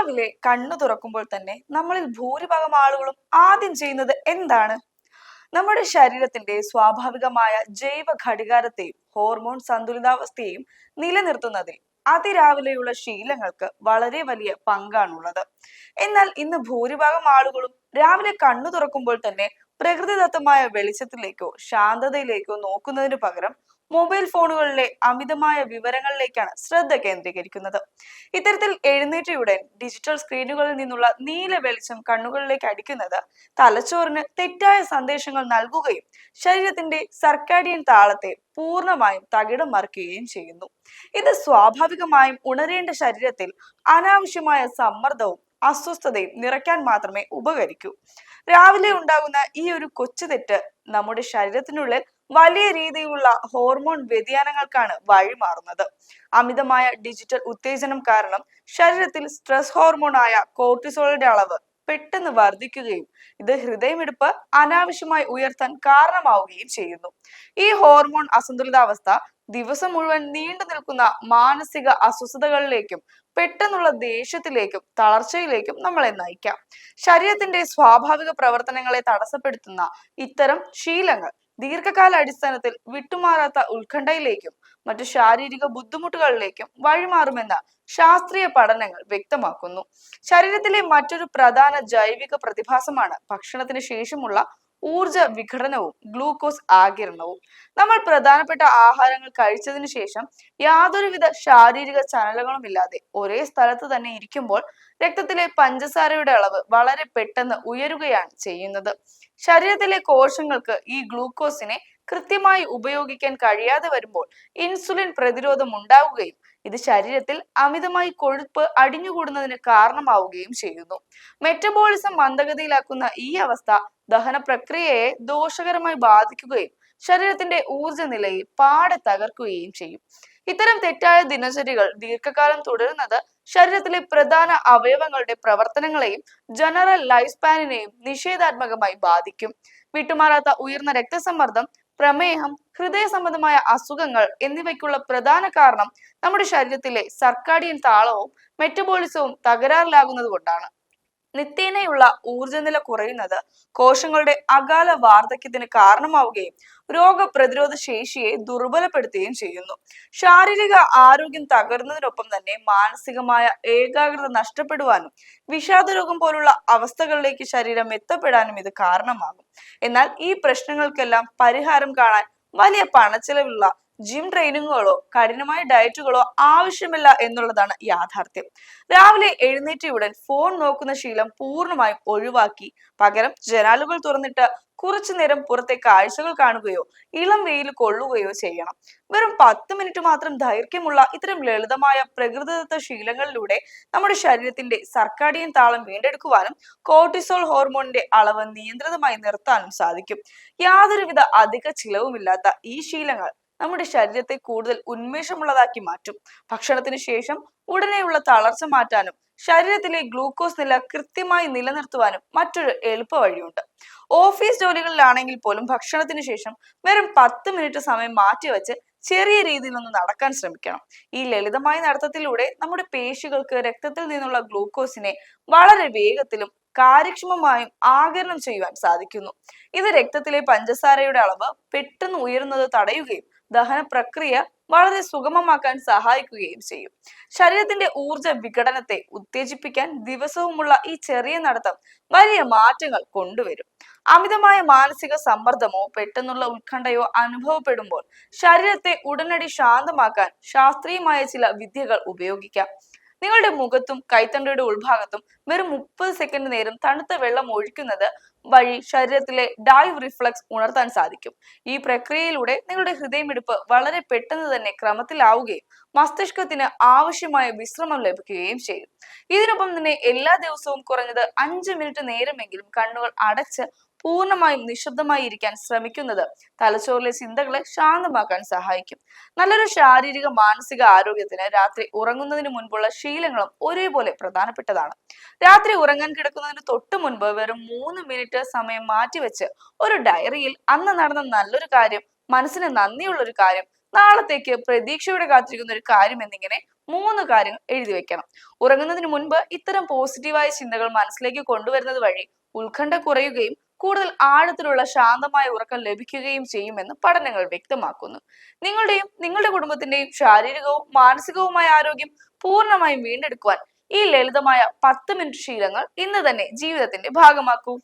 രാവിലെ കണ്ണു തുറക്കുമ്പോൾ തന്നെ നമ്മളിൽ ഭൂരിഭാഗം ആളുകളും ആദ്യം ചെയ്യുന്നത് എന്താണ്? നമ്മുടെ ശരീരത്തിന്റെ സ്വാഭാവികമായ ജൈവ ഘടികാരത്തെയും ഹോർമോൺ സന്തുലിതാവസ്ഥയെയും നിലനിർത്തുന്നതിൽ അതിരാവിലെയുള്ള ശീലങ്ങൾക്ക് വളരെ വലിയ പങ്കാണുള്ളത്. എന്നാൽ ഇന്ന് ഭൂരിഭാഗം ആളുകളും രാവിലെ കണ്ണു തുറക്കുമ്പോൾ തന്നെ പ്രകൃതിദത്തമായ വെളിച്ചത്തിലേക്കോ ശാന്തതയിലേക്കോ നോക്കുന്നതിനു പകരം മൊബൈൽ ഫോണുകളിലെ അമിതമായ വിവരങ്ങളിലേക്കാണ് ശ്രദ്ധ കേന്ദ്രീകരിക്കുന്നത്. ഇത്തരത്തിൽ എഴുന്നേറ്റയുടൻ ഡിജിറ്റൽ സ്ക്രീനുകളിൽ നിന്നുള്ള നീല വെളിച്ചം കണ്ണുകളിലേക്ക് അടിക്കുന്നത് തലച്ചോറിന് തെറ്റായ സന്ദേശങ്ങൾ നൽകുകയും ശരീരത്തിന്റെ സർക്കാഡിയൻ താളത്തെ പൂർണ്ണമായും തകിടം മറിക്കുകയും ചെയ്യുന്നു. ഇത് സ്വാഭാവികമായും ഉണരേണ്ട ശരീരത്തിൽ അനാവശ്യമായ സമ്മർദ്ദവും അസ്വസ്ഥതയും നിറയ്ക്കാൻ മാത്രമേ ഉപകരിക്കൂ. രാവിലെ ഉണ്ടാകുന്ന ഈ ഒരു കൊച്ചു തെറ്റ് നമ്മുടെ ശരീരത്തിനുള്ളിൽ വലിയ രീതിയിലുള്ള ഹോർമോൺ വ്യതിയാനങ്ങൾക്കാണ് വഴിമാറുന്നത്. അമിതമായ ഡിജിറ്റൽ ഉത്തേജനം കാരണം ശരീരത്തിൽ സ്ട്രെസ് ഹോർമോണായ കോർട്ടിസോളിന്റെ അളവ് പെട്ടെന്ന് വർദ്ധിക്കുകയും ഇത് ഹൃദയമിടിപ്പ് അനാവശ്യമായി ഉയർത്താൻ കാരണമാവുകയും ചെയ്യുന്നു. ഈ ഹോർമോൺ അസന്തുലിതാവസ്ഥ ദിവസം മുഴുവൻ നീണ്ടു നിൽക്കുന്ന മാനസിക അസ്വസ്ഥതകളിലേക്കും പെട്ടെന്നുള്ള ദേഷ്യത്തിലേക്കും തളർച്ചയിലേക്കും നമ്മളെ നയിക്കാം. ശരീരത്തിന്റെ സ്വാഭാവിക പ്രവർത്തനങ്ങളെ തടസ്സപ്പെടുത്തുന്ന ഇത്തരം ശീലങ്ങൾ ദീർഘകാല അടിസ്ഥാനത്തിൽ വിട്ടുമാറാത്ത ഉത്കണ്ഠയിലേക്കും മറ്റു ശാരീരിക ബുദ്ധിമുട്ടുകളിലേക്കും വഴിമാറുമെന്ന് ശാസ്ത്രീയ പഠനങ്ങൾ വ്യക്തമാക്കുന്നു. ശരീരത്തിലെ മറ്റൊരു പ്രധാന ജൈവിക പ്രതിഭാസമാണ് ഭക്ഷണത്തിന് ശേഷമുള്ള ഊർജ വിഘടനവും ഗ്ലൂക്കോസ് ആഗിരണവും. നമ്മൾ പ്രധാനപ്പെട്ട ആഹാരങ്ങൾ കഴിച്ചതിനു ശേഷം യാതൊരുവിധ ശാരീരിക ചലനങ്ങളും ഇല്ലാതെ ഒരേ സ്ഥലത്ത് തന്നെ ഇരിക്കുമ്പോൾ രക്തത്തിലെ പഞ്ചസാരയുടെ അളവ് വളരെ പെട്ടെന്ന് ഉയരുകയാണ് ചെയ്യുന്നത്. ശരീരത്തിലെ കോശങ്ങൾക്ക് ഈ ഗ്ലൂക്കോസിനെ കൃത്യമായി ഉപയോഗിക്കാൻ കഴിയാതെ വരുമ്പോൾ ഇൻസുലിൻ പ്രതിരോധം ഉണ്ടാവുകയും ഇത് ശരീരത്തിൽ അമിതമായി കൊഴുപ്പ് അടിഞ്ഞുകൂടുന്നതിന് കാരണമാവുകയും ചെയ്യുന്നു. മെറ്റബോളിസം മന്ദഗതിയിലാക്കുന്ന ഈ അവസ്ഥ ദഹന പ്രക്രിയയെ ദോഷകരമായി ബാധിക്കുകയും ശരീരത്തിന്റെ ഊർജ നിലയെ പാടെ തകർക്കുകയും ചെയ്യും. ഇത്തരം തെറ്റായ ദിനചര്യകൾ ദീർഘകാലം തുടരുന്നത് ശരീരത്തിലെ പ്രധാന അവയവങ്ങളുടെ പ്രവർത്തനങ്ങളെയും ജനറൽ ലൈഫ് സ്പാനിനെയും നിഷേധാത്മകമായി ബാധിക്കും. വിട്ടുമാറാത്ത ഉയർന്ന രക്തസമ്മർദ്ദം, പ്രമേഹം, ഹൃദയ സംബന്ധമായ അസുഖങ്ങൾ എന്നിവയ്ക്കുള്ള പ്രധാന കാരണം നമ്മുടെ ശരീരത്തിലെ സർക്കാഡിയൻ താളവും മെറ്റബോളിസവും തകരാറിലാകുന്നത് കൊണ്ടാണ്. നിത്യേനയുള്ള ഊർജ്ജനില കുറയുന്നത് കോശങ്ങളുടെ അകാല വാർദ്ധക്യത്തിന് കാരണമാവുകയും രോഗപ്രതിരോധ ശേഷിയെ ദുർബലപ്പെടുത്തുകയും ചെയ്യുന്നു. ശാരീരിക ആരോഗ്യം തകരുന്നതിനൊപ്പം തന്നെ മാനസികമായ ഏകാഗ്രത നഷ്ടപ്പെടുവാനും വിഷാദ രോഗം പോലുള്ള അവസ്ഥകളിലേക്ക് ശരീരം എത്തപ്പെടാനും ഇത് കാരണമാകും. എന്നാൽ ഈ പ്രശ്നങ്ങൾക്കെല്ലാം പരിഹാരം കാണാൻ വലിയ പണച്ചെലവുള്ള ജിം ട്രെയിനിങ്ങുകളോ കഠിനമായ ഡയറ്റുകളോ ആവശ്യമില്ല എന്നുള്ളതാണ് യാഥാർത്ഥ്യം. രാവിലെ എഴുന്നേറ്റയുടൻ ഫോൺ നോക്കുന്ന ശീലം പൂർണ്ണമായും ഒഴിവാക്കി പകരം ജനാലുകൾ തുറന്നിട്ട് കുറച്ചു നേരം പുറത്തെ കാഴ്ചകൾ കാണുകയോ ഇളം വെയിൽ കൊള്ളുകയോ ചെയ്യണം. വെറും 10 മിനിറ്റ് മാത്രം ദൈർഘ്യമുള്ള ഇത്തരം ലളിതമായ പ്രകൃതിദത്ത ശീലങ്ങളിലൂടെ നമ്മുടെ ശരീരത്തിന്റെ സർക്കാഡിയൻ താളം വീണ്ടെടുക്കുവാനും കോർട്ടിസോൾ ഹോർമോണിന്റെ അളവ് നിയന്ത്രിതമായി നിർത്താനും സാധിക്കും. യാതൊരുവിധ അധിക ചിലവുമില്ലാത്ത ഈ ശീലങ്ങൾ നമ്മുടെ ശരീരത്തെ കൂടുതൽ ഉന്മേഷമുള്ളതാക്കി മാറ്റും. ഭക്ഷണത്തിന് ശേഷം ഉടനെയുള്ള തളർച്ച മാറ്റാനും ശരീരത്തിലെ ഗ്ലൂക്കോസ് നില കൃത്യമായി നിലനിർത്തുവാനും മറ്റൊരു എളുപ്പ വഴിയുണ്ട്. ഓഫീസ് ജോലികളിലാണെങ്കിൽ പോലും ഭക്ഷണത്തിന് ശേഷം വെറും 10 മിനിറ്റ് സമയം മാറ്റിവെച്ച് ചെറിയ രീതിയിൽ ഒന്ന് നടക്കാൻ ശ്രമിക്കണം. ഈ ലളിതമായ നടത്തത്തിലൂടെ നമ്മുടെ പേശികൾക്ക് രക്തത്തിൽ നിന്നുള്ള ഗ്ലൂക്കോസിനെ വളരെ വേഗത്തിലും കാര്യക്ഷമമായും ആഗിരണം ചെയ്യുവാൻ സാധിക്കുന്നു. ഇത് രക്തത്തിലെ പഞ്ചസാരയുടെ അളവ് പെട്ടെന്ന് ഉയരുന്നത് തടയുകയും ദഹന പ്രക്രിയ വളരെ സുഗമമാക്കാൻ സഹായിക്കുകയും ചെയ്യും. ശരീരത്തിന്റെ ഊർജ വിഘടനത്തെ ഉത്തേജിപ്പിക്കാൻ ദിവസവുമുള്ള ഈ ചെറിയ നടത്തം വലിയ മാറ്റങ്ങൾ കൊണ്ടുവരും. അമിതമായ മാനസിക സമ്മർദ്ദമോ പെട്ടെന്നുള്ള ഉത്കണ്ഠയോ അനുഭവപ്പെടുമ്പോൾ ശരീരത്തെ ഉടനടി ശാന്തമാക്കാൻ ശാസ്ത്രീയമായ ചില വിദ്യകൾ ഉപയോഗിക്കാം. നിങ്ങളുടെ മുഖത്തും കൈത്തണ്ടയുടെ ഉൾഭാഗത്തും വെറും 30 സെക്കൻഡ് നേരം തണുത്ത വെള്ളം ഒഴിക്കുന്നത് വഴി ശരീരത്തിലെ ഡൈവ് റിഫ്ലക്സ് ഉണർത്താൻ സാധിക്കും. ഈ പ്രക്രിയയിലൂടെ നിങ്ങളുടെ ഹൃദയമിടിപ്പ് വളരെ പെട്ടെന്ന് തന്നെ ക്രമത്തിലാവുകയും മസ്തിഷ്കത്തിന് ആവശ്യമായ വിശ്രമം ലഭിക്കുകയും ചെയ്യും. ഇതിനൊപ്പം തന്നെ എല്ലാ ദിവസവും കുറഞ്ഞത് 5 മിനിറ്റ് നേരമെങ്കിലും കണ്ണുകൾ അടച്ച് പൂർണ്ണമായും നിശബ്ദമായി ഇരിക്കാൻ ശ്രമിക്കുന്നത് തലച്ചോറിലെ ചിന്തകളെ ശാന്തമാക്കാൻ സഹായിക്കും. നല്ലൊരു ശാരീരിക മാനസിക ആരോഗ്യത്തിന് രാത്രി ഉറങ്ങുന്നതിന് മുൻപുള്ള ശീലങ്ങളും ഒരേപോലെ പ്രധാനപ്പെട്ടതാണ്. രാത്രി ഉറങ്ങാൻ കിടക്കുന്നതിന് തൊട്ട് മുൻപ് വെറും 3 മിനിറ്റ് സമയം മാറ്റിവെച്ച് ഒരു ഡയറിയിൽ അന്ന് നടന്ന നല്ലൊരു കാര്യം, മനസ്സിന് നന്ദിയുള്ള ഒരു കാര്യം, നാളത്തേക്ക് പ്രതീക്ഷയോടെ കാത്തിരിക്കുന്ന ഒരു കാര്യം എന്നിങ്ങനെ 3 കാര്യങ്ങൾ എഴുതി വെക്കണം. ഉറങ്ങുന്നതിന് മുൻപ് ഇത്തരം പോസിറ്റീവായ ചിന്തകൾ മനസ്സിലേക്ക് കൊണ്ടുവരുന്നത് വഴി ഉത്കണ്ഠ കുറയുകയും കൂടുതൽ ആഴത്തിലുള്ള ശാന്തമായ ഉറക്കം ലഭിക്കുകയും ചെയ്യുമെന്ന് പഠനങ്ങൾ വ്യക്തമാക്കുന്നു. നിങ്ങളുടെ കുടുംബത്തിന്റെയും ശാരീരികവും മാനസികവുമായ ആരോഗ്യം പൂർണ്ണമായും വീണ്ടെടുക്കുവാൻ ഈ ലളിതമായ 10 മിനിറ്റ് ശീലങ്ങൾ ഇന്ന് തന്നെ ജീവിതത്തിന്റെ ഭാഗമാക്കൂ.